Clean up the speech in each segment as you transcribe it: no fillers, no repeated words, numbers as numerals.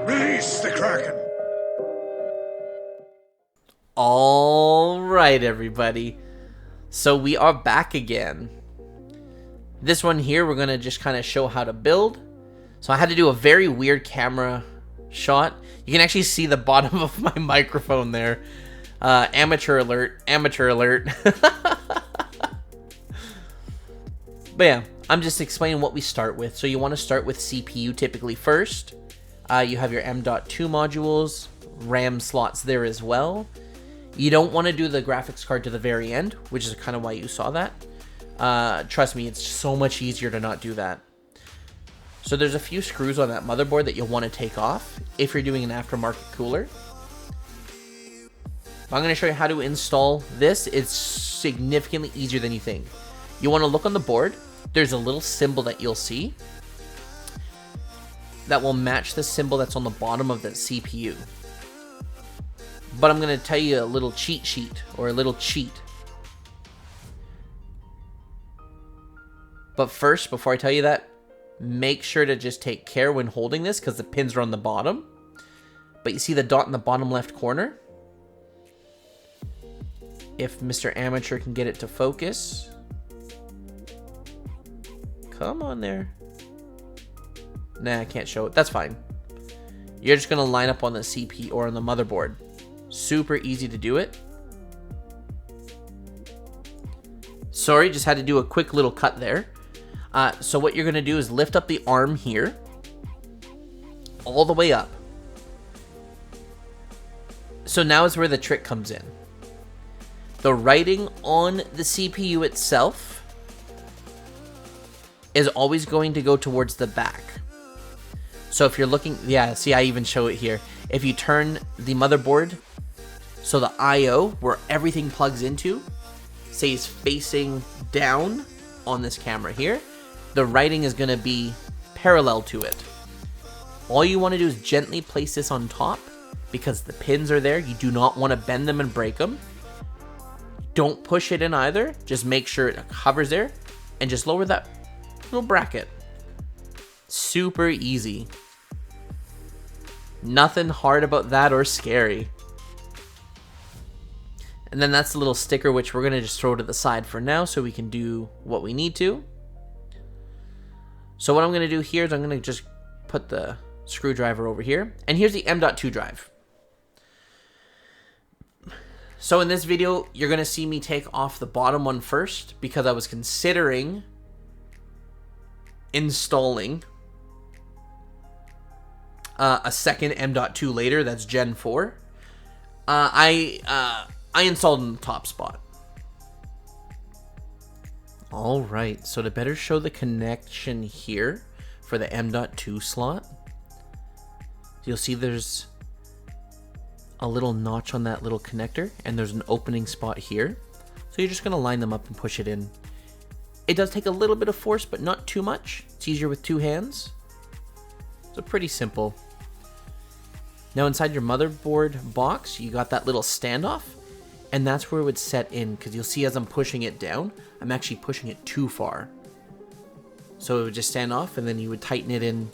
Release the Kraken! Alright, everybody. So we are back again. This one here, we're going to just kind of show how to build. So I had to do a very weird camera shot. You can actually see the bottom of my microphone there. Amateur alert, amateur alert. But yeah, I'm just explaining what we start with. So you want to start with CPU typically first. You have your M.2 modules, RAM slots there as well. You don't want to do the graphics card to the very end, which is kind of why you saw that. Trust me, it's so much easier to not do that. So there's a few screws on that motherboard that you'll want to take off if you're doing an aftermarket cooler. I'm going to show you how to install this. It's significantly easier than you think. You want to look on the board. There's a little symbol that you'll see that will match the symbol that's on the bottom of the CPU. But I'm going to tell you a little cheat sheet, or a little cheat. But first, before I tell you that, make sure to just take care when holding this, because the pins are on the bottom. But you see the dot in the bottom left corner? If Mr. Amateur can get it to focus. Come on there. Nah, I can't show it. That's fine. You're just going to line up on the CPU or on the motherboard. Super easy to do it. Sorry, just had to do a quick little cut there. So what you're going to do is lift up the arm here. All the way up. So now is where the trick comes in. The writing on the CPU itself is always going to go towards the back. So if you're looking, yeah, see, I even show it here. If you turn the motherboard, so the I/O, where everything plugs into, stays facing down on this camera here, the writing is going to be parallel to it. All you want to do is gently place this on top, because the pins are there. You do not want to bend them and break them. Don't push it in either. Just make sure it hovers there, and just lower that little bracket. Super easy. Nothing hard about that or scary. And then that's the little sticker, which we're going to just throw to the side for now so we can do what we need to. So what I'm going to do here is I'm going to just put the screwdriver over here. And here's the M.2 drive. So in this video, you're going to see me take off the bottom one first, because I was considering installing a second M.2 later. That's Gen 4. I installed in the top spot. Alright, so to better show the connection here for the M.2 slot, you'll see there's a little notch on that little connector, and there's an opening spot here. So you're just going to line them up and push it in. It does take a little bit of force, but not too much. It's easier with two hands. So pretty simple. Now inside your motherboard box, you got that little standoff, and that's where it would set in, because you'll see as I'm pushing it down, I'm actually pushing it too far. So it would just stand off, and then you would tighten it in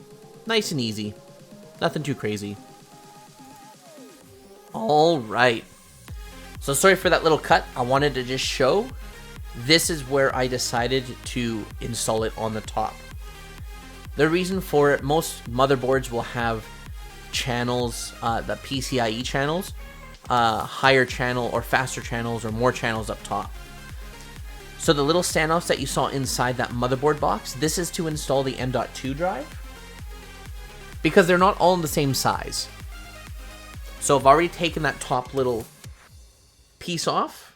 nice and easy. Nothing too crazy. Alright. So sorry for that little cut. I wanted to just show. This is where I decided to install it on the top. The reason for it, most motherboards will have channels, the PCIe channels, higher channel or faster channels or more channels up top. So the little standoffs that you saw inside that motherboard box, this is to install the M.2 drive, because they're not all in the same size. So I've already taken that top little piece off.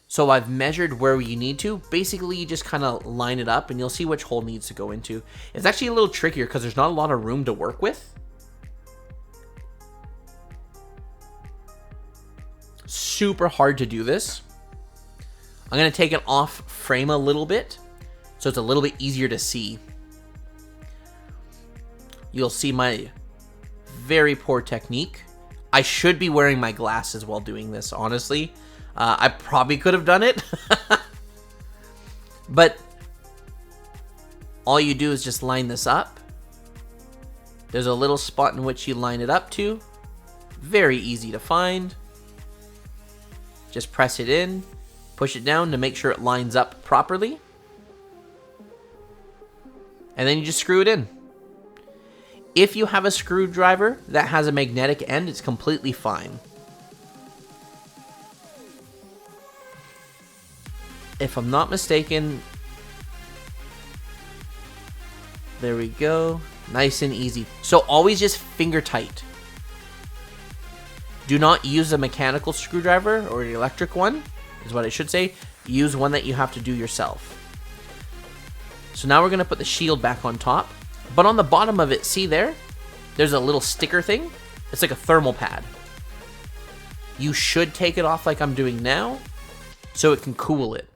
So I've measured where you need to. Basically, you just kind of line it up and you'll see which hole needs to go into. It's actually a little trickier because there's not a lot of room to work with. Super hard to do this. I'm going to take it off frame a little bit so it's a little bit easier to see. You'll see my very poor technique. I should be wearing my glasses while doing this, honestly. I probably could have done it. But all you do is just line this up. There's a little spot in which you line it up to. Very easy to find. Just press it in, push it down to make sure it lines up properly. And then you just screw it in. If you have a screwdriver that has a magnetic end, it's completely fine. If I'm not mistaken, there we go. Nice and easy. So always just finger tight. Do not use a mechanical screwdriver or the electric one, is what I should say. Use one that you have to do yourself. So now we're going to put the shield back on top. But on the bottom of it, see there? There's a little sticker thing. It's like a thermal pad. You should take it off like I'm doing now, so it can cool it.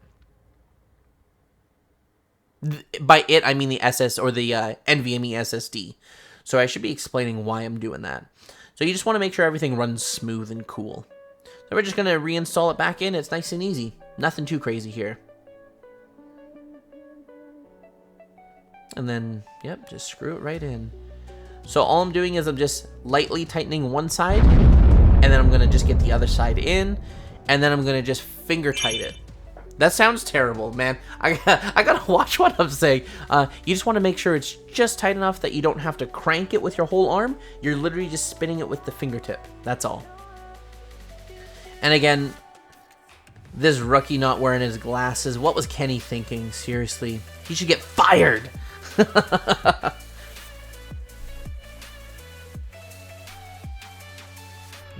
By it, I mean the SS or the NVMe SSD. So I should be explaining why I'm doing that. So you just want to make sure everything runs smooth and cool. So we're just going to reinstall it back in. It's nice and easy. Nothing too crazy here. And then, yep, just screw it right in. So all I'm doing is I'm just lightly tightening one side, and then I'm going to just get the other side in, and then I'm going to just finger tight it. That sounds terrible, man. I gotta watch what I'm saying. You just want to make sure it's just tight enough that you don't have to crank it with your whole arm. You're literally just spinning it with the fingertip. That's all. And again, this rookie not wearing his glasses. What was Kenny thinking? Seriously. He should get fired.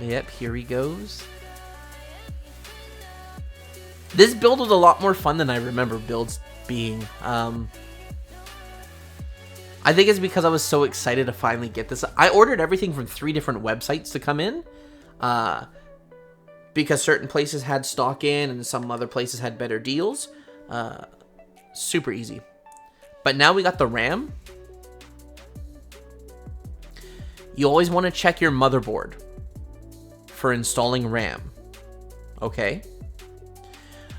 Yep, here he goes. This build was a lot more fun than I remember builds being. I think it's because I was so excited to finally get this. I ordered everything from 3 different websites to come in. Because certain places had stock in and some other places had better deals. Super easy. But now we got the RAM. You always want to check your motherboard for installing RAM. Okay.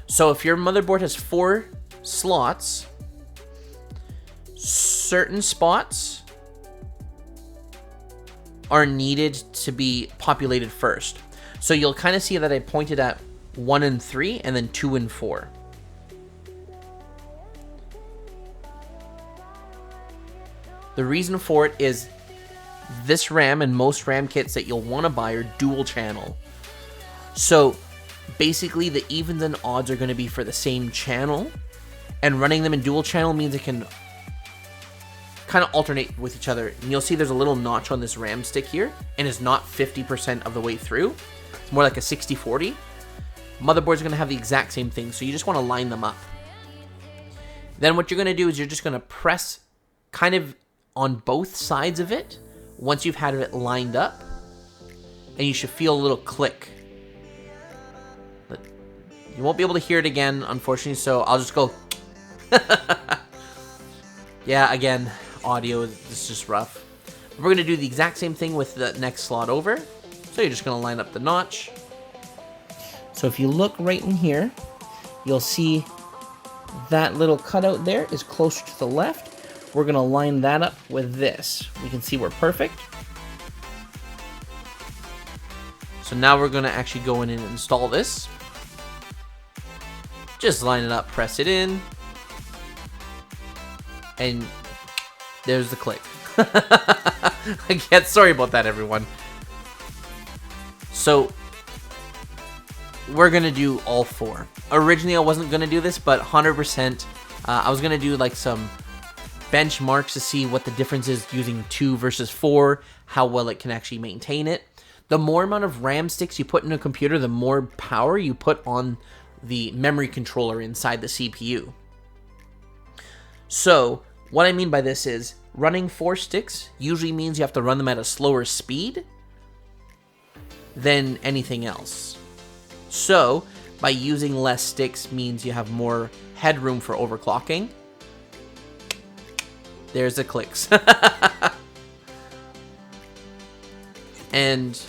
So if your motherboard has 4 slots, certain spots are needed to be populated first. So you'll kind of see that I pointed at 1 and 3 and then 2 and 4. The reason for it is this RAM and most RAM kits that you'll want to buy are dual channel. So basically the evens and odds are going to be for the same channel, and running them in dual channel means it can kind of alternate with each other. And you'll see there's a little notch on this RAM stick here, and it's not 50% of the way through. It's more like a 60-40. Motherboards are going to have the exact same thing, so you just want to line them up. Then what you're going to do is you're just going to press kind of on both sides of it once you've had it lined up, and you should feel a little click. But you won't be able to hear it again, unfortunately, so I'll just go. Yeah, again, audio is just rough. We're going to do the exact same thing with the next slot over. So you're just going to line up the notch. So if you look right in here, you'll see that little cutout there is closer to the left. We're going to line that up with this. We can see we're perfect. So now we're going to actually go in and install this. Just line it up, press it in. And there's the click. Again, sorry about that, everyone. So we're going to do all 4. Originally, I wasn't going to do this, but 100%. I was going to do like some benchmarks to see what the difference is using 2 versus 4, how well it can actually maintain it. The more amount of RAM sticks you put in a computer, the more power you put on the memory controller inside the CPU. So what I mean by this is running 4 sticks usually means you have to run them at a slower speed than anything else. So by using less sticks means you have more headroom for overclocking. There's the clicks. And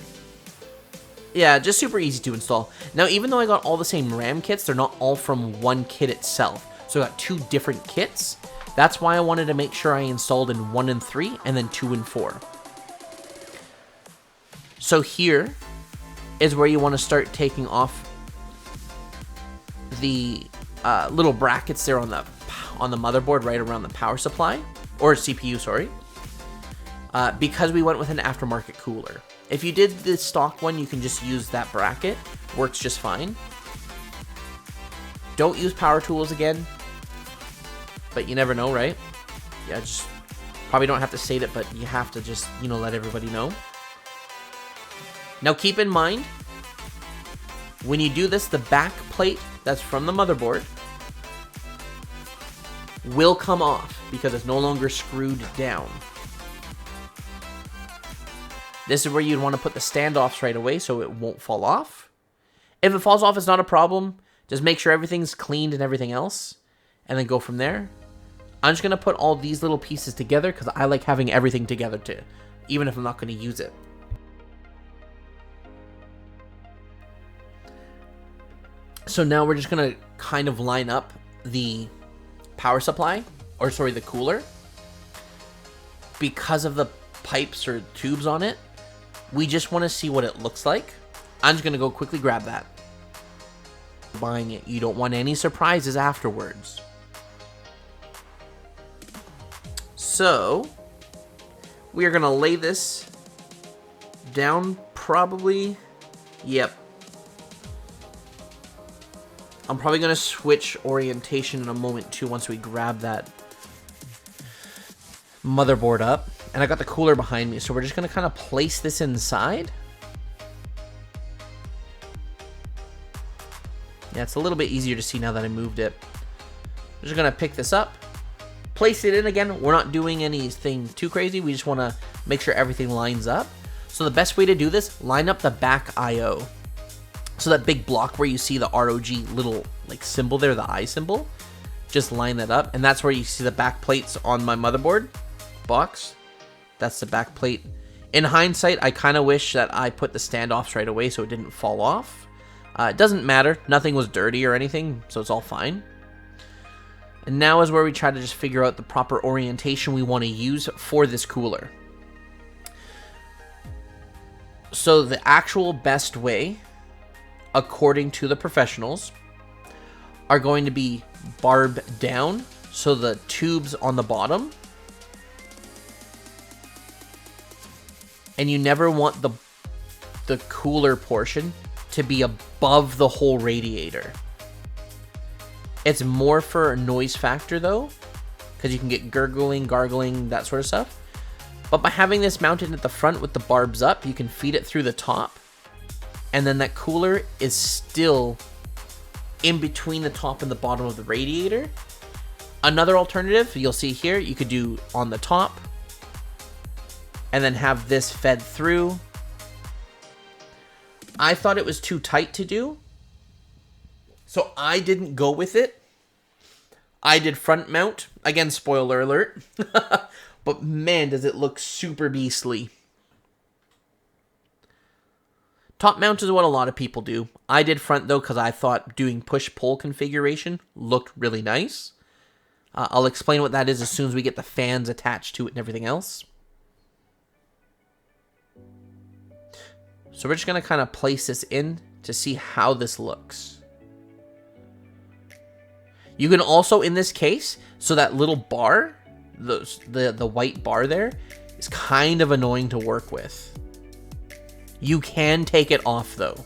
yeah, just super easy to install. Now, even though I got all the same RAM kits, they're not all from one kit itself. So I got 2 different kits. That's why I wanted to make sure I installed in 1 and 3 and then 2 and 4. So here is where you want to start taking off the little brackets there on the motherboard right around the power supply, or CPU, sorry, because we went with an aftermarket cooler. If you did the stock one, you can just use that bracket. Works just fine. Don't use power tools again, but you never know, right? Yeah, just probably don't have to state it, but you have to just, you know, let everybody know. Now keep in mind, when you do this, the back plate that's from the motherboard will come off because it's no longer screwed down. This is where you'd want to put the standoffs right away so it won't fall off. If it falls off, it's not a problem. Just make sure everything's cleaned and everything else, and then go from there. I'm just going to put all these little pieces together because I like having everything together too, even if I'm not going to use it. So now we're just going to kind of line up the power supply, or sorry, the cooler. Because of the pipes or tubes on it, we just want to see what it looks like. I'm just going to go quickly grab that. Buying it, you don't want any surprises afterwards. So we are going to lay this down probably, yep. I'm probably going to switch orientation in a moment too once we grab that motherboard up. And I got the cooler behind me, so we're just going to kind of place this inside. Yeah, it's a little bit easier to see now that I moved it. I'm just going to pick this up, place it in again. We're not doing anything too crazy. We just want to make sure everything lines up. So the best way to do this, line up the back I/O. So that big block where you see the ROG little like symbol there, the I symbol, just line that up. And that's where you see the back plates on my motherboard box. That's the back plate. In hindsight, I kind of wish that I put the standoffs right away so it didn't fall off. It doesn't matter. Nothing was dirty or anything, so it's all fine. And now is where we try to just figure out the proper orientation we want to use for this cooler. So the actual best way, according to the professionals, are going to be barb down, so the tubes on the bottom. And you never want the cooler portion to be above the whole radiator. It's more for noise factor though, because you can get gurgling, gargling, that sort of stuff. But by having this mounted at the front with the barbs up, you can feed it through the top. And then that cooler is still in between the top and the bottom of the radiator. Another alternative, you'll see here, you could do on the top and then have this fed through. I thought it was too tight to do, so I didn't go with it. I did front mount. Again, spoiler alert. But man, does it look super beastly. Top mount is what a lot of people do. I did front though because I thought doing push-pull configuration looked really nice. I'll explain what that is as soon as we get the fans attached to it and everything else. So we're just going to kind of place this in to see how this looks. You can also, in this case, so that little bar, the white bar there, is kind of annoying to work with. You can take it off though.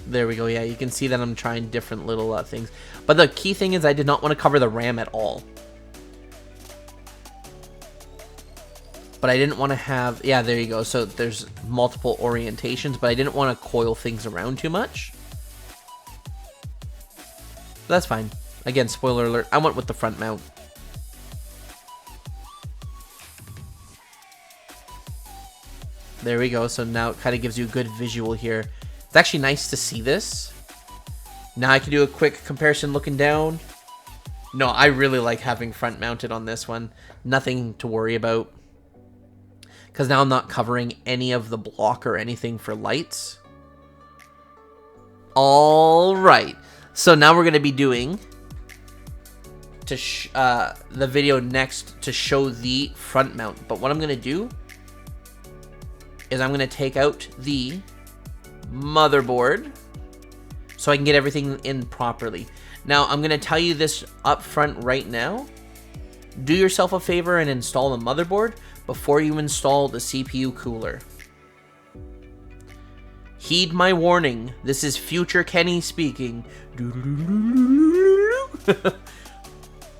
There we go. Yeah, you can see that I'm trying different little things. But the key thing is I did not want to cover the RAM at all. But I didn't want to have, yeah, there you go. So there's multiple orientations, but I didn't want to coil things around too much. So that's fine. Again, spoiler alert, I went with the front mount. There we go. So now it kind of gives you a good visual here. It's actually nice to see this. Now I can do a quick comparison looking down. No, I really like having front mounted on this one. Nothing to worry about. Because now I'm not covering any of the block or anything for lights. Alright. So now we're going to be doing, to the video next to show the front mount. But what I'm going to do is I'm going to take out the motherboard so I can get everything in properly. Now, I'm going to tell you this up front right now. Do yourself a favor and install the motherboard before you install the CPU cooler. Heed my warning. This is future Kenny speaking.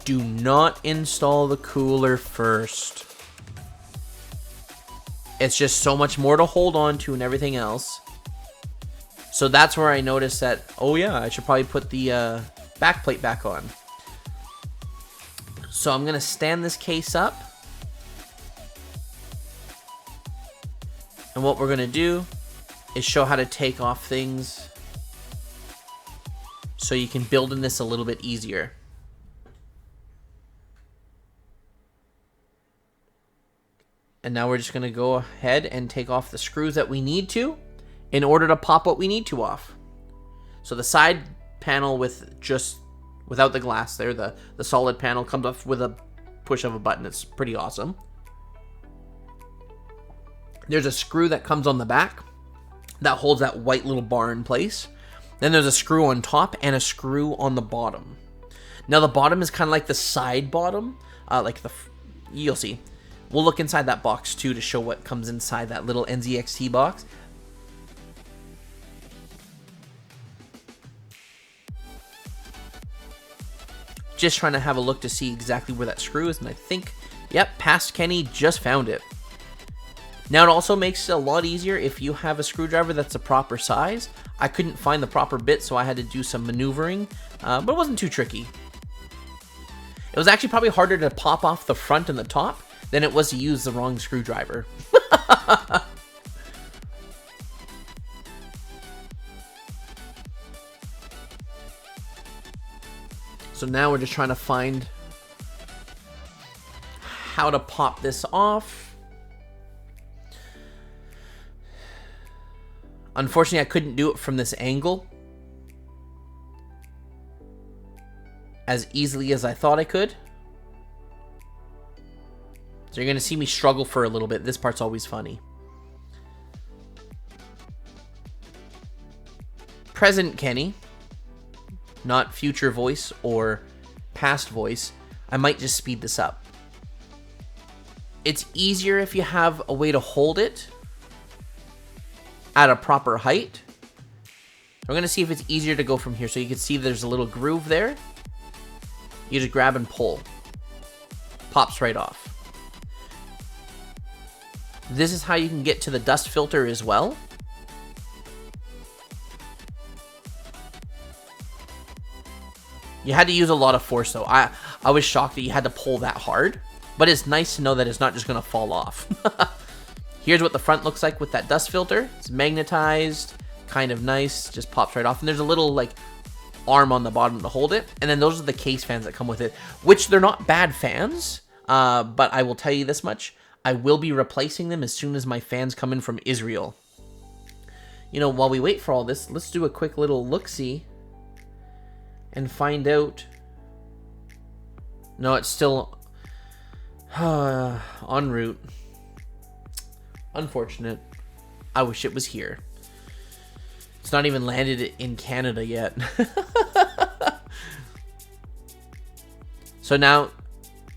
Do not install the cooler first. It's just so much more to hold on to and everything else. So that's where I noticed that, oh yeah, I should probably put the backplate back on. So I'm going to stand this case up. And what we're going to do is show how to take off things so you can build in this a little bit easier. And now we're just going to go ahead and take off the screws that we need to in order to pop what we need to off. So the side panel without the glass there, the solid panel comes off with a push of a button. It's pretty awesome. There's a screw that comes on the back that holds that white little bar in place. Then there's a screw on top and a screw on the bottom. Now the bottom is kind of like the side bottom, you'll see. We'll look inside that box too to show what comes inside that little NZXT box. Just trying to have a look to see exactly where that screw is, and I think, yep, past Kenny just found it. Now it also makes it a lot easier if you have a screwdriver that's the proper size. I couldn't find the proper bit, so I had to do some maneuvering, but it wasn't too tricky. It was actually probably harder to pop off the front and the top than it was to use the wrong screwdriver. So now we're just trying to find how to pop this off. Unfortunately, I couldn't do it from this angle as easily as I thought I could. So you're going to see me struggle for a little bit. This part's always funny. Present Kenny, not future voice or past voice. I might just speed this up. It's easier if you have a way to hold it at a proper height. We're going to see if it's easier to go from here. So you can see there's a little groove there. You just grab and pull. Pops right off. This is how you can get to the dust filter as well. You had to use a lot of force though. I was shocked that you had to pull that hard. But it's nice to know that it's not just going to fall off. Here's what the front looks like with that dust filter. It's magnetized, kind of nice, just pops right off. And there's a little like arm on the bottom to hold it. And then those are the case fans that come with it, which they're not bad fans. But I will tell you this much. I will be replacing them as soon as my fans come in from Israel. You know, while we wait for all this, let's do a quick little look-see and find out. No, it's still en route. Unfortunate. I wish it was here. It's not even landed in Canada yet. So now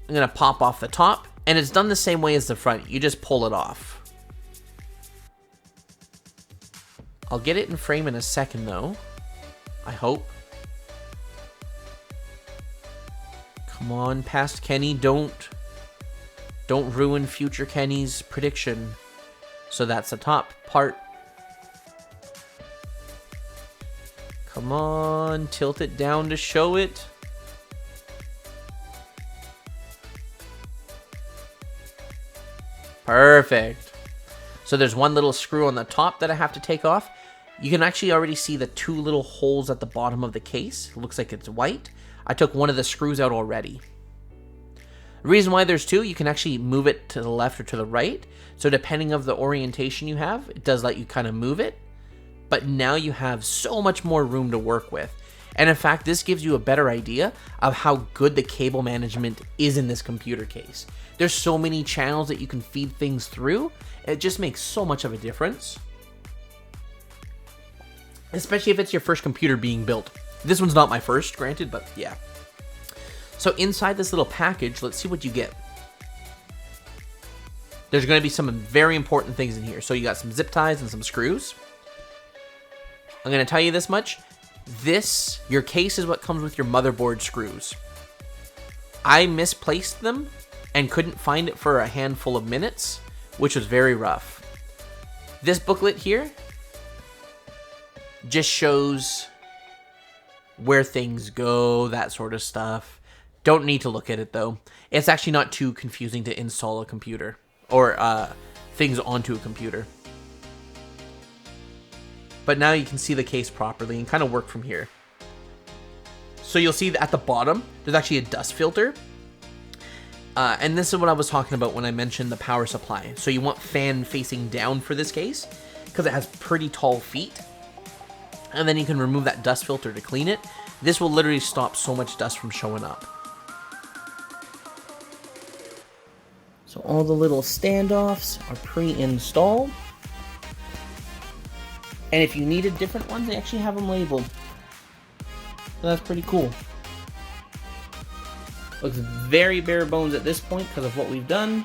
I'm going to pop off the top. And it's done the same way as the front. You just pull it off. I'll get it in frame in a second though. I hope. Come on, past Kenny. Don't ruin future Kenny's prediction. So that's the top part. Come on, tilt it down to show it. Perfect. So there's one little screw on the top that I have to take off. You can actually already see the two little holes at the bottom of the case. It looks like it's white. I took one of the screws out already. The reason why there's two, you can actually move it to the left or to the right. So depending of the orientation you have, it does let you kind of move it. But now you have so much more room to work with. And in fact, this gives you a better idea of how good the cable management is in this computer case. There's so many channels that you can feed things through. It just makes so much of a difference. Especially if it's your first computer being built. This one's not my first, granted, but yeah. So inside this little package, let's see what you get. There's going to be some very important things in here. So you got some zip ties and some screws. I'm going to tell you this much. Your case is what comes with your motherboard screws. I misplaced them and couldn't find it for a handful of minutes, which was very rough. This booklet here just shows where things go, that sort of stuff. Don't need to look at it though. It's actually not too confusing to install a computer or things onto a computer. But now you can see the case properly and kind of work from here. So you'll see that at the bottom, there's actually a dust filter. And this is what I was talking about when I mentioned the power supply. So you want fan facing down for this case because it has pretty tall feet. And then you can remove that dust filter to clean it. This will literally stop so much dust from showing up. So all the little standoffs are pre-installed. And if you needed different ones, they actually have them labeled. So that's pretty cool. Looks very bare bones at this point because of what we've done.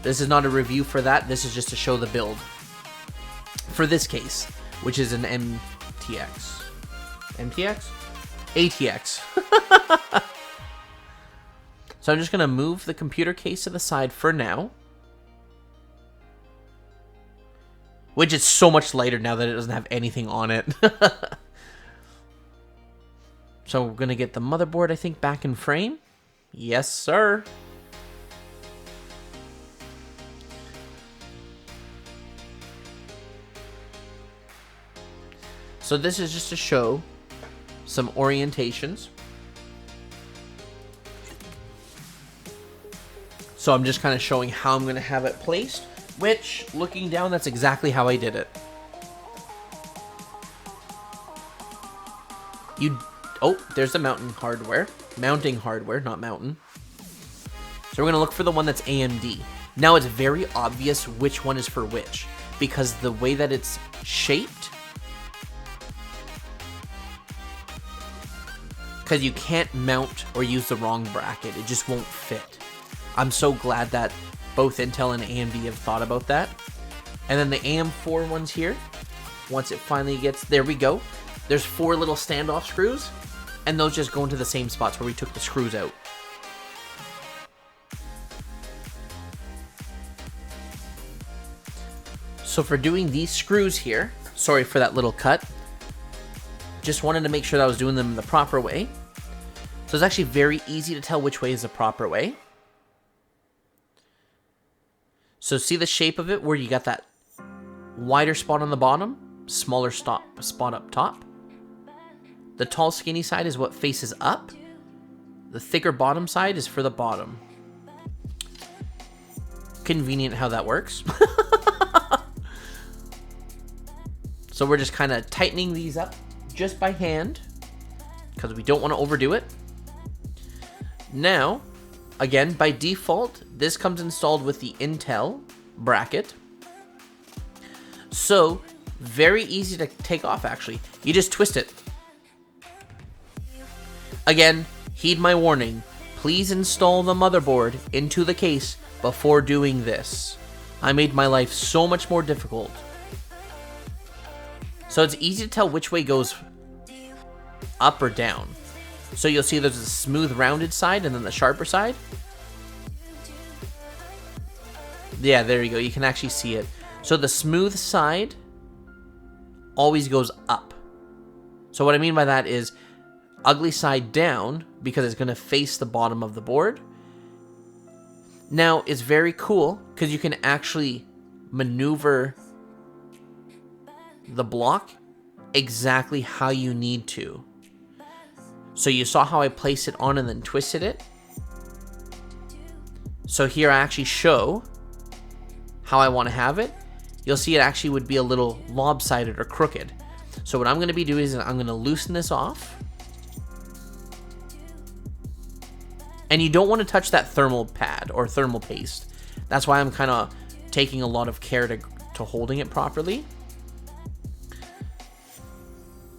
This is not a review for that. This is just to show the build. For this case, which is an MTX. MTX? ATX. So I'm just going to move the computer case to the side for now. Which is so much lighter now that it doesn't have anything on it. So we're going to get the motherboard, I think, back in frame. Yes, sir. So this is just to show some orientations. So I'm just kind of showing how I'm going to have it placed, which, looking down, that's exactly how I did it. Oh, there's the mounting hardware, not mountain. So we're going to look for the one that's AMD. Now it's very obvious which one is for which, because the way that it's shaped, because you can't mount or use the wrong bracket, it just won't fit. I'm so glad that both Intel and AMD have thought about that. And then the AM4 ones here, once it finally gets, there we go. There's 4 little standoff screws, and those just go into the same spots where we took the screws out. So for doing these screws here, sorry for that little cut, just wanted to make sure that I was doing them the proper way. So it's actually very easy to tell which way is the proper way. So see the shape of it where you got that wider spot on the bottom, smaller spot up top. The tall skinny side is what faces up. The thicker bottom side is for the bottom. Convenient how that works. So we're just kind of tightening these up just by hand because we don't want to overdo it. Now, again, by default, this comes installed with the Intel bracket. So, very easy to take off, actually. You just twist it. Again, heed my warning. Please install the motherboard into the case before doing this. I made my life so much more difficult. So it's easy to tell which way goes up or down. So you'll see there's a smooth rounded side and then the sharper side. Yeah, there you go. You can actually see it. So the smooth side always goes up. So what I mean by that is ugly side down because it's going to face the bottom of the board. Now, it's very cool because you can actually maneuver the block exactly how you need to. So you saw how I placed it on and then twisted it. So here I actually show how I want to have it. you'll see it actually would be a little lopsided or crooked. So what I'm going to be doing is I'm going to loosen this off. And you don't want to touch that thermal pad or thermal paste. That's why I'm kind of taking a lot of care to holding it properly.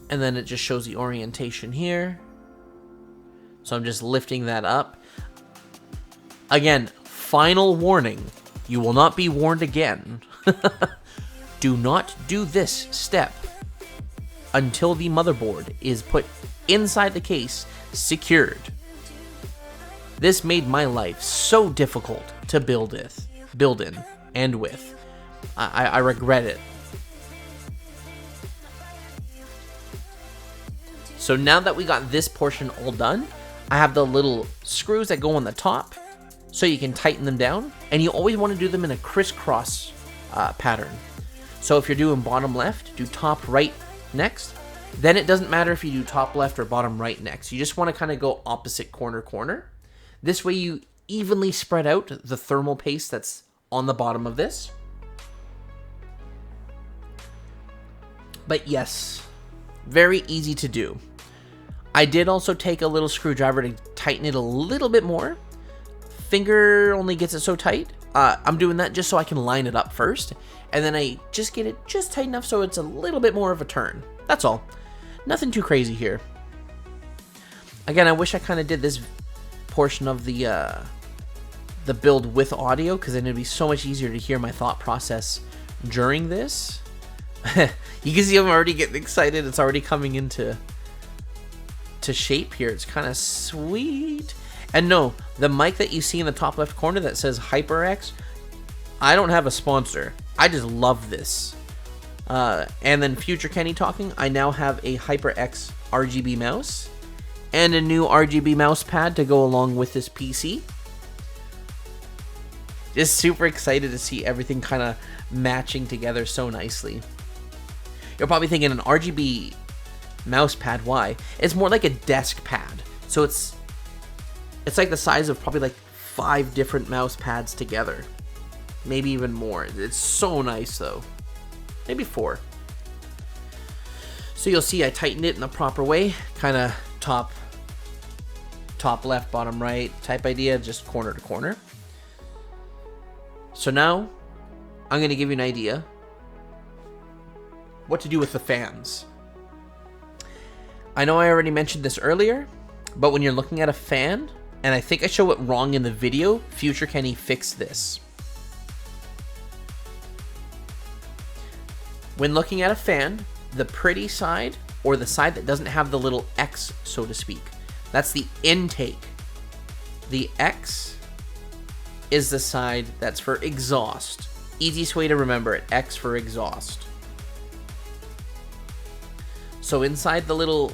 And then it just shows the orientation here. So I'm just lifting that up. Again, final warning. You will not be warned again. Do not do this step until the motherboard is put inside the case, secured. This made my life so difficult to build in and with. I regret it. So now that we got this portion all done, I have the little screws that go on the top so you can tighten them down, and you always want to do them in a crisscross pattern. So if you're doing bottom left, do top right next. Then it doesn't matter if you do top left or bottom right next. You just want to kind of go opposite corner. This way you evenly spread out the thermal paste that's on the bottom of this. But yes, very easy to do. I did also take a little screwdriver to tighten it a little bit more. Finger only gets it so tight. I'm doing that just so I can line it up first. And then I just get it just tight enough so it's a little bit more of a turn. That's all. Nothing too crazy here. Again, I wish I kind of did this portion of the build with audio, because then it'd be so much easier to hear my thought process during this. You can see I'm already getting excited. It's already coming into shape here. It's kind of sweet. And no, the mic that you see in the top left corner that says HyperX, I don't have a sponsor. I just love this. And then future Kenny talking, I now have a HyperX RGB mouse and a new RGB mouse pad to go along with this PC. Just super excited to see everything kind of matching together so nicely. You're probably thinking an RGB mouse pad, why? It's more like a desk pad. So it's like the size of probably like 5 different mouse pads together. Maybe even more. It's so nice though. Maybe 4. So you'll see I tightened it in the proper way. Kind of top left, bottom right type idea, just corner to corner. So now I'm going to give you an idea what to do with the fans. I know I already mentioned this earlier, but when you're looking at a fan, and I think I show it wrong in the video, future Kenny fixed this. When looking at a fan, the pretty side, or the side that doesn't have the little X, so to speak, that's the intake. The X is the side that's for exhaust. Easiest way to remember it, X for exhaust. So inside the little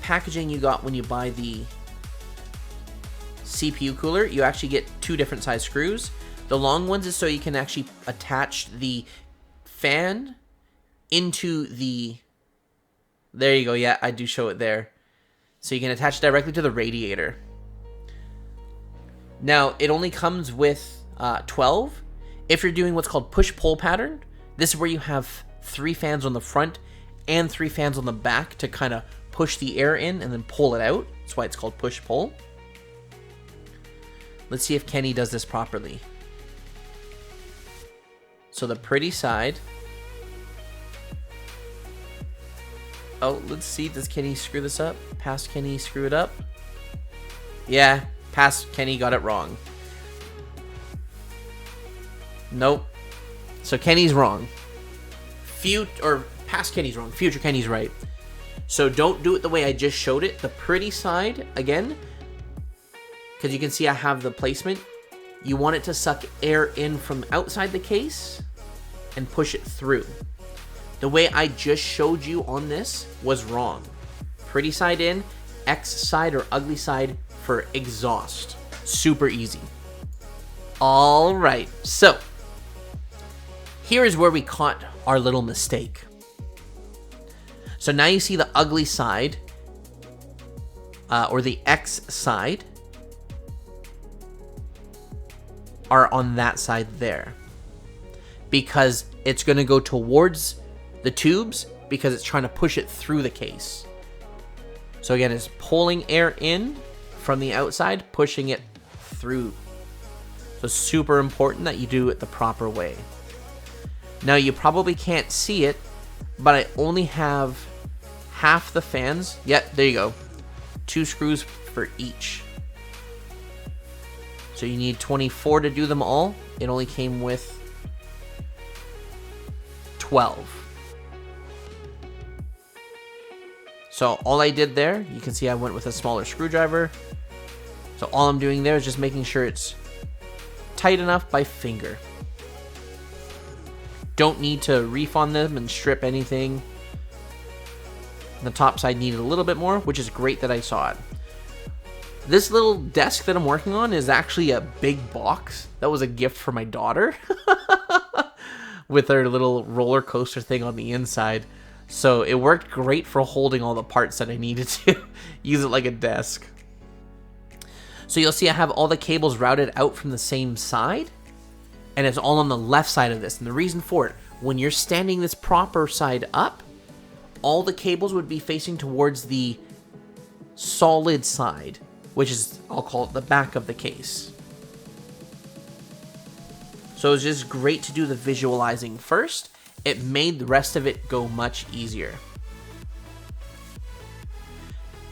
packaging you got when you buy the CPU cooler, you actually get 2 different size screws. The long ones is so you can actually attach the fan into the... There you go, yeah, I do show it there. So you can attach directly to the radiator. Now, it only comes with 12. If you're doing what's called push-pull pattern, this is where you have 3 fans on the front and 3 fans on the back to kind of push the air in and then pull it out. That's why it's called push-pull. Let's see if Kenny does this properly. So the pretty side. Oh, let's see. Does Kenny screw this up? Past Kenny screw it up? Yeah, past Kenny got it wrong. Nope. So Kenny's wrong. Past Kenny's wrong. Future Kenny's right. So don't do it the way I just showed it. The pretty side, again, because you can see I have the placement. You want it to suck air in from outside the case and push it through. The way I just showed you on this was wrong. Pretty side in, X side or ugly side for exhaust. Super easy. All right, so here is where we caught our little mistake. So now you see the ugly side, or the X side, are on that side there. Because it's going to go towards the tubes because it's trying to push it through the case. So again, it's pulling air in from the outside, pushing it through. So it's super important that you do it the proper way. Now you probably can't see it, but I only have half the fans. Yep, there you go. 2 screws for each. So you need 24 to do them all. It only came with 12. So all I did there, you can see I went with a smaller screwdriver. So all I'm doing there is just making sure it's tight enough by finger. Don't need to reef on them and strip anything. The top side needed a little bit more, which is great that I saw it. This little desk that I'm working on is actually a big box. That was a gift for my daughter with her little roller coaster thing on the inside. So it worked great for holding all the parts that I needed to use it like a desk. So you'll see I have all the cables routed out from the same side, and it's all on the left side of this. And the reason for it, when you're standing this proper side up, all the cables would be facing towards the solid side, which is, I'll call it the back of the case. So it's just great to do the visualizing first. It made the rest of it go much easier.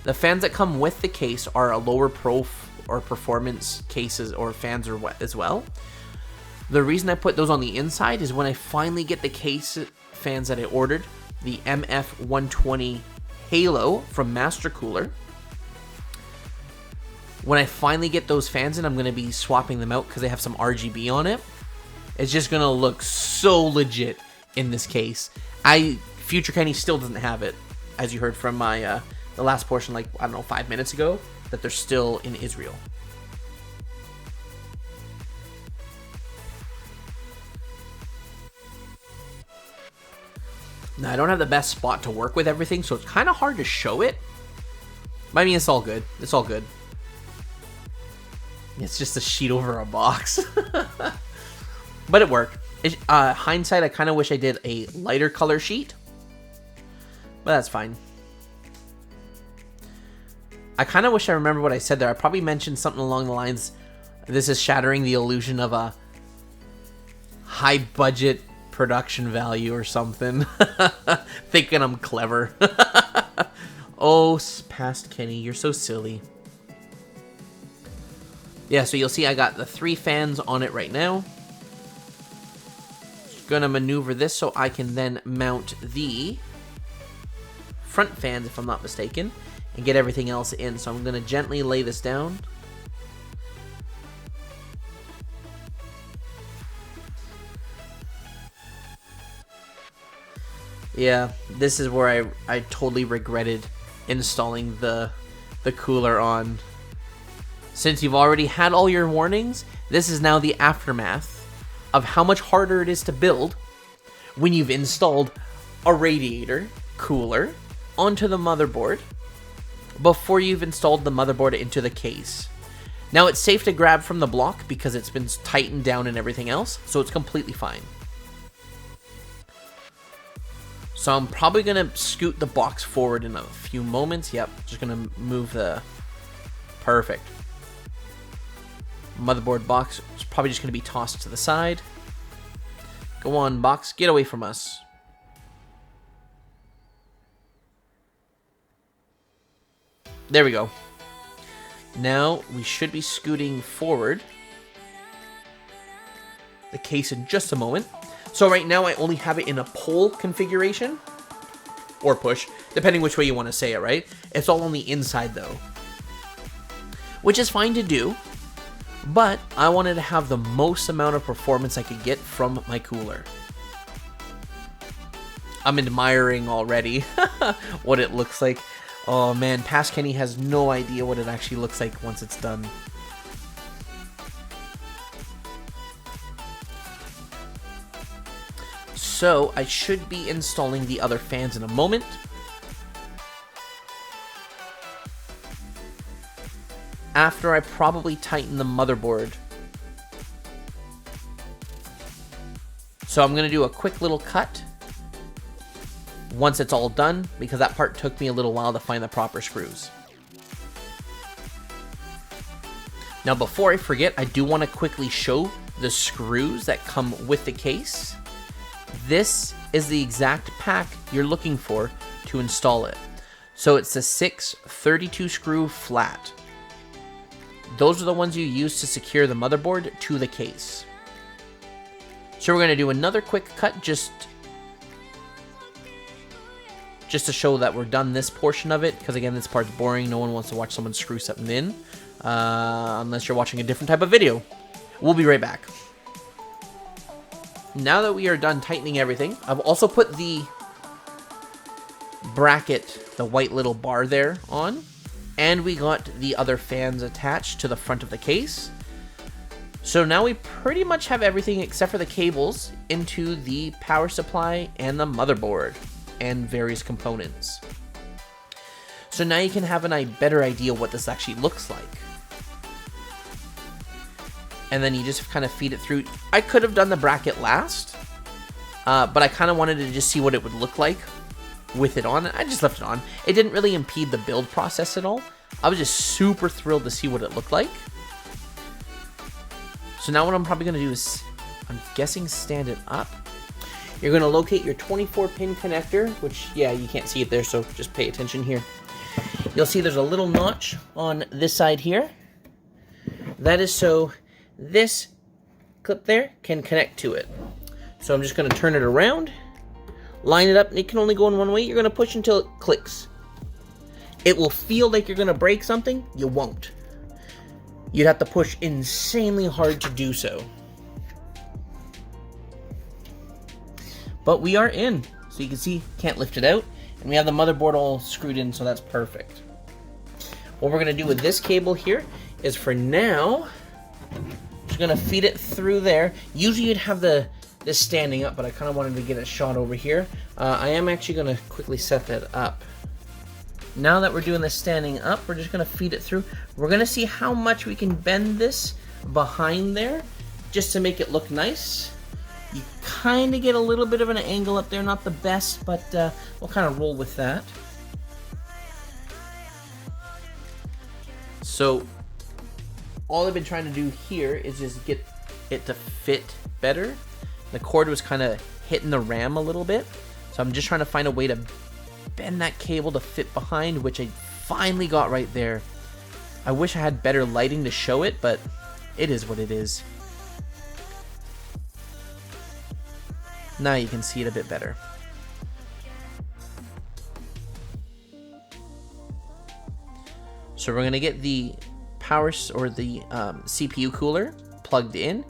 The fans that come with the case are a lower or performance cases or fans or what as well. The reason I put those on the inside is when I finally get the case fans that I ordered, the MF120 Halo from Master Cooler. When I finally get those fans in, I'm going to be swapping them out because they have some RGB on it. It's just going to look so legit in this case. Future Kenny still doesn't have it, as you heard from my the last portion, like, I don't know, 5 minutes ago, that they're still in Israel. Now, I don't have the best spot to work with everything, so it's kind of hard to show it. But I mean, it's all good. It's all good. It's just a sheet over a box. But it worked. Hindsight, I kind of wish I did a lighter color sheet. But that's fine. I kind of wish I remember what I said there. I probably mentioned something along the lines, this is shattering the illusion of a high budget production value or something. Thinking I'm clever. Oh, past Kenny, you're so silly. Yeah, so you'll see I got the 3 fans on it right now. Gonna maneuver this so I can then mount the front fans, if I'm not mistaken, and get everything else in. So I'm gonna gently lay this down. Yeah, this is where I totally regretted installing the cooler on. Since you've already had all your warnings, this is now the aftermath of how much harder it is to build when you've installed a radiator cooler onto the motherboard before you've installed the motherboard into the case. Now, it's safe to grab from the block because it's been tightened down and everything else, so it's completely fine. So I'm probably going to scoot the box forward in a few moments. Yep, just going to move the... Perfect. Motherboard box is probably just going to be tossed to the side. Go on, box. Get away from us. There we go. Now we should be scooting forward the case in just a moment. So right now I only have it in a pull configuration. Or push, depending which way you want to say it, right? It's all on the inside though. Which is fine to do. But I wanted to have the most amount of performance I could get from my cooler. I'm admiring already what it looks like. Oh man, Past Kenny has no idea what it actually looks like once it's done. So I should be installing the other fans in a moment. After I probably tighten the motherboard. So I'm going to do a quick little cut once it's all done, because that part took me a little while to find the proper screws. Now before I forget, I do want to quickly show the screws that come with the case. This is the exact pack you're looking for to install it. So it's a 6 32 screw flat. Those are the ones you use to secure the motherboard to the case. So we're going to do another quick cut just to show that we're done this portion of it, because again, this part's boring. No one wants to watch someone screw something in, unless you're watching a different type of video. We'll be right back. Now that we are done tightening everything, I've also put the bracket, the white little bar there on, and we got the other fans attached to the front of the case. So now we pretty much have everything except for the cables into the power supply and the motherboard and various components. So now you can have a better idea what this actually looks like. And then you just kind of feed it through. I could have done the bracket last, but I kind of wanted to just see what it would look like with it on. I just left it on. It didn't really impede the build process at all. I was just super thrilled to see what it looked like. So now what I'm probably going to do is, I'm guessing, stand it up. You're going to locate your 24-pin connector, which, yeah, you can't see it there, so just pay attention here. You'll see there's a little notch on this side here. That is so this clip there can connect to it. So I'm just going to turn it around, line it up, and it can only go in one way. You're going to push until it clicks. It will feel like you're going to break something. You won't. You'd have to push insanely hard to do so. But we are in. So you can see, can't lift it out. And we have the motherboard all screwed in, so that's perfect. What we're going to do with this cable here is, for now, just going to feed it through there. Usually you'd have this standing up, but I kind of wanted to get it shot over here. I am actually going to quickly set that up. Now that we're doing this standing up, we're just going to feed it through. We're going to see how much we can bend this behind there just to make it look nice. You kind of get a little bit of an angle up there, not the best, but we'll kind of roll with that. So all I've been trying to do here is just get it to fit better. The cord was kind of hitting the RAM a little bit, so I'm just trying to find a way to bend that cable to fit behind, which I finally got right there. I wish I had better lighting to show it, but it is what it is. Now you can see it a bit better. So we're going to get the power or the CPU cooler plugged in.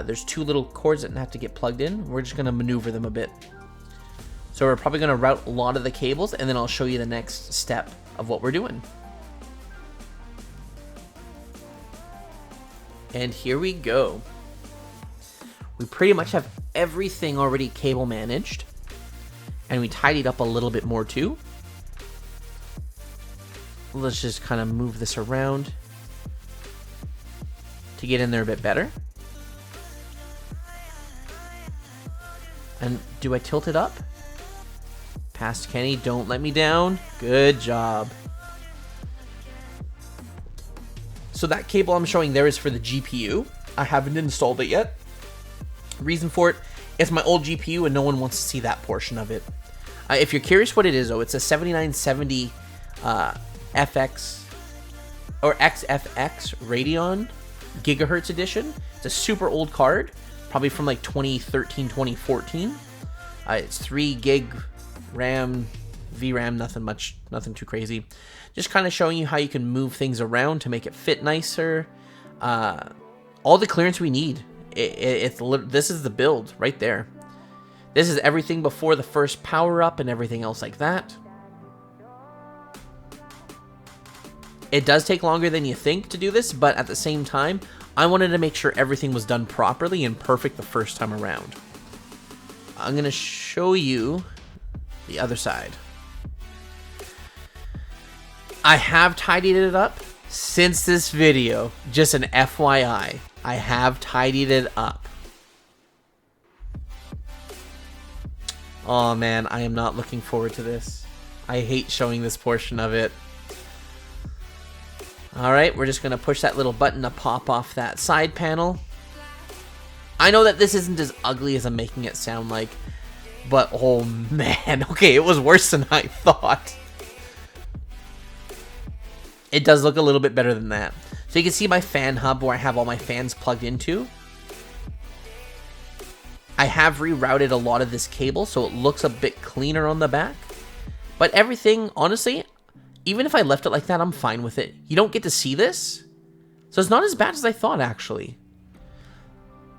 There's two little cords that have to get plugged in. We're just going to maneuver them a bit. So we're probably going to route a lot of the cables, and then I'll show you the next step of what we're doing. And here we go. We pretty much have everything already cable managed, and we tidied up a little bit more too. Let's just kind of move this around to get in there a bit better. And do I tilt it up? Past Kenny, don't let me down. Good job. So that cable I'm showing there is for the GPU. I haven't installed it yet. Reason for it, it's my old GPU and no one wants to see that portion of it. If you're curious what it is, though, it's a 7970 FX or XFX Radeon Gigahertz edition. It's a super old card, probably from like 2013, 2014. It's 3 gig RAM, VRAM, nothing too crazy. Just kind of showing you how you can move things around to make it fit nicer. All the clearance we need. This is the build right there. This is everything before the first power up and everything else like that. It does take longer than you think to do this, but at the same time, I wanted to make sure everything was done properly and perfect the first time around. I'm going to show you the other side. I have tidied it up since this video, just an FYI. I have tidied it up. Oh man, I am not looking forward to this. I hate showing this portion of it. Alright, we're just going to push that little button to pop off that side panel. I know that this isn't as ugly as I'm making it sound like, but oh man, okay, it was worse than I thought. It does look a little bit better than that. So you can see my fan hub where I have all my fans plugged into. I have rerouted a lot of this cable so it looks a bit cleaner on the back. But everything, honestly, even if I left it like that, I'm fine with it. You don't get to see this, so it's not as bad as I thought, actually.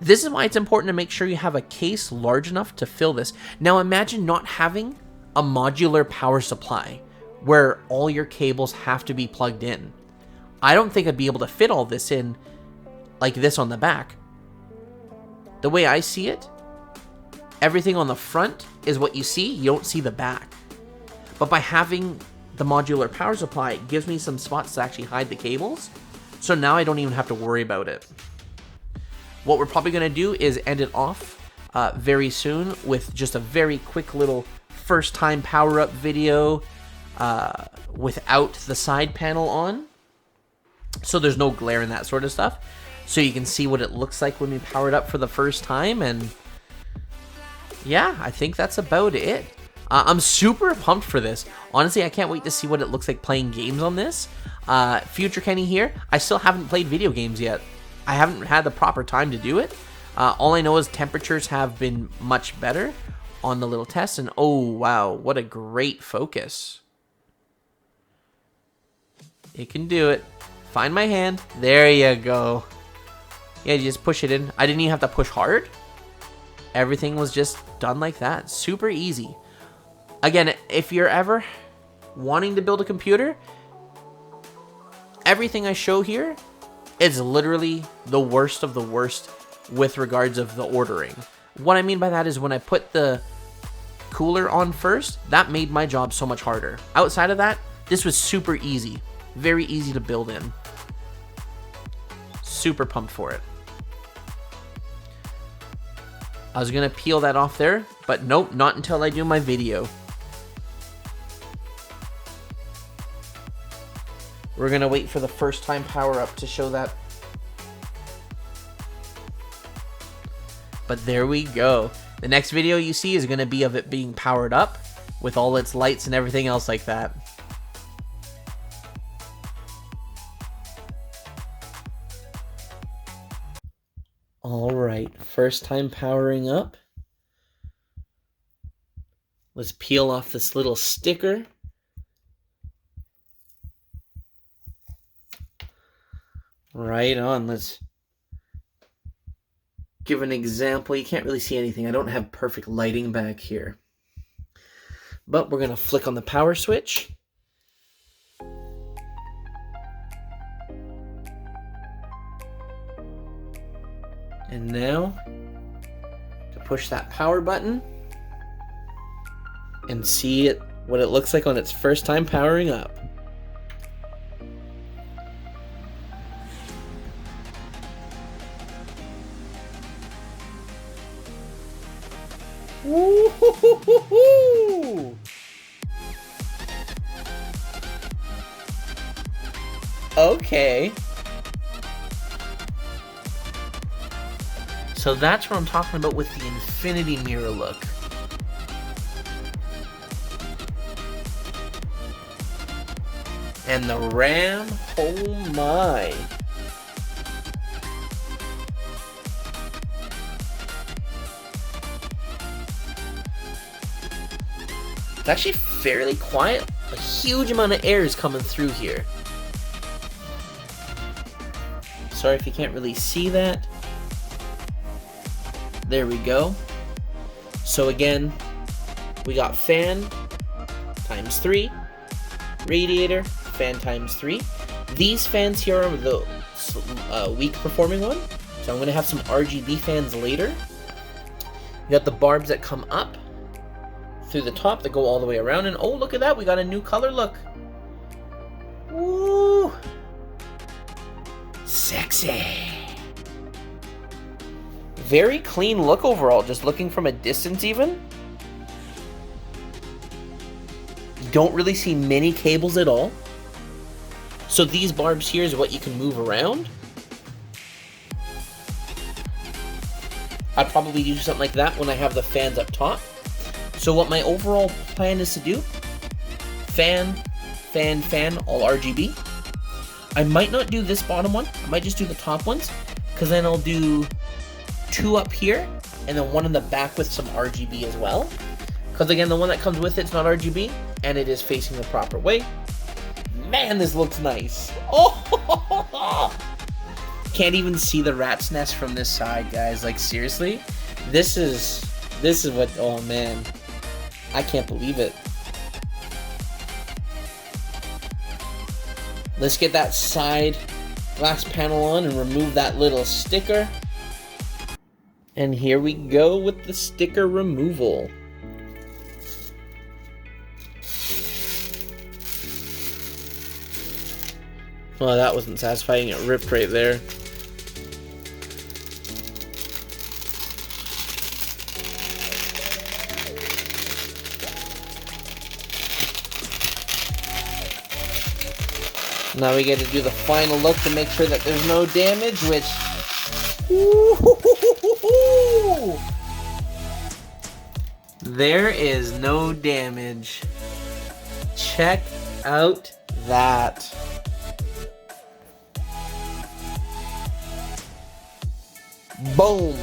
This is why it's important to make sure you have a case large enough to fill this. Now imagine not having a modular power supply where all your cables have to be plugged in. I don't think I'd be able to fit all this in like this on the back. The way I see it, everything on the front is what you see. You don't see the back. But by having the modular power supply, it gives me some spots to actually hide the cables. So now I don't even have to worry about it. What we're probably going to do is end it off very soon with just a very quick little first time power up video without the side panel on. So there's no glare and that sort of stuff. So you can see what it looks like when we power it up for the first time. And yeah, I think that's about it. I'm super pumped for this. Honestly, I can't wait to see what it looks like playing games on this. Future Kenny here. I still haven't played video games yet. I haven't had the proper time to do it. All I know is temperatures have been much better on the little test. And oh, wow, what a great focus. It can do it. Find my hand. There you go. Yeah, you just push it in. I didn't even have to push hard. Everything was just done like that. Super easy. Again, if you're ever wanting to build a computer, everything I show here is literally the worst of the worst with regards of the ordering. What I mean by that is when I put the cooler on first, that made my job so much harder. Outside of that, this was super easy. Very easy to build in. Super pumped for it. I was going to peel that off there, but nope, not until I do my video. We're going to wait for the first time power up to show that. But there we go. The next video you see is going to be of it being powered up with all its lights and everything else like that. Alright, first time powering up. Let's peel off this little sticker. Right on, let's give an example. You can't really see anything. I don't have perfect lighting back here. But we're going to flick on the power switch. And now, to push that power button and see it, what it looks like on its first time powering up. Woo-hoo-hoo-hoo-hoo! Okay. So that's what I'm talking about with the infinity mirror look. And the RAM, oh my. It's actually fairly quiet. A huge amount of air is coming through here. Sorry if you can't really see that. There we go. So again, we got fan times 3, radiator, fan times 3. These fans here are the weak performing one. So I'm going to have some RGB fans later. We got the barbs that come up through the top that go all the way around. And oh, look at that. We got a new color look. Woo! Sexy. Very clean look overall, just looking from a distance even. don't really see many cables at all. So these barbs here is what you can move around. I'd probably do something like that when I have the fans up top. So what my overall plan is to do, fan, fan, fan, all RGB. I might not do this bottom one. I might just do the top ones, because then I'll do 2 up here and then 1 in the back with some RGB as well. Because again, the one that comes with it's not RGB and it is facing the proper way. Man, this looks nice. Oh, can't even see the rat's nest from this side, guys. Like, seriously, this is what, oh man, I can't believe it. Let's get that side glass panel on and remove that little sticker. And here we go with the sticker removal. Well, that wasn't satisfying. It ripped right there. Now we get to do the final look to make sure that there's no damage, which... Ooh, there is no damage. Check out that. Boom.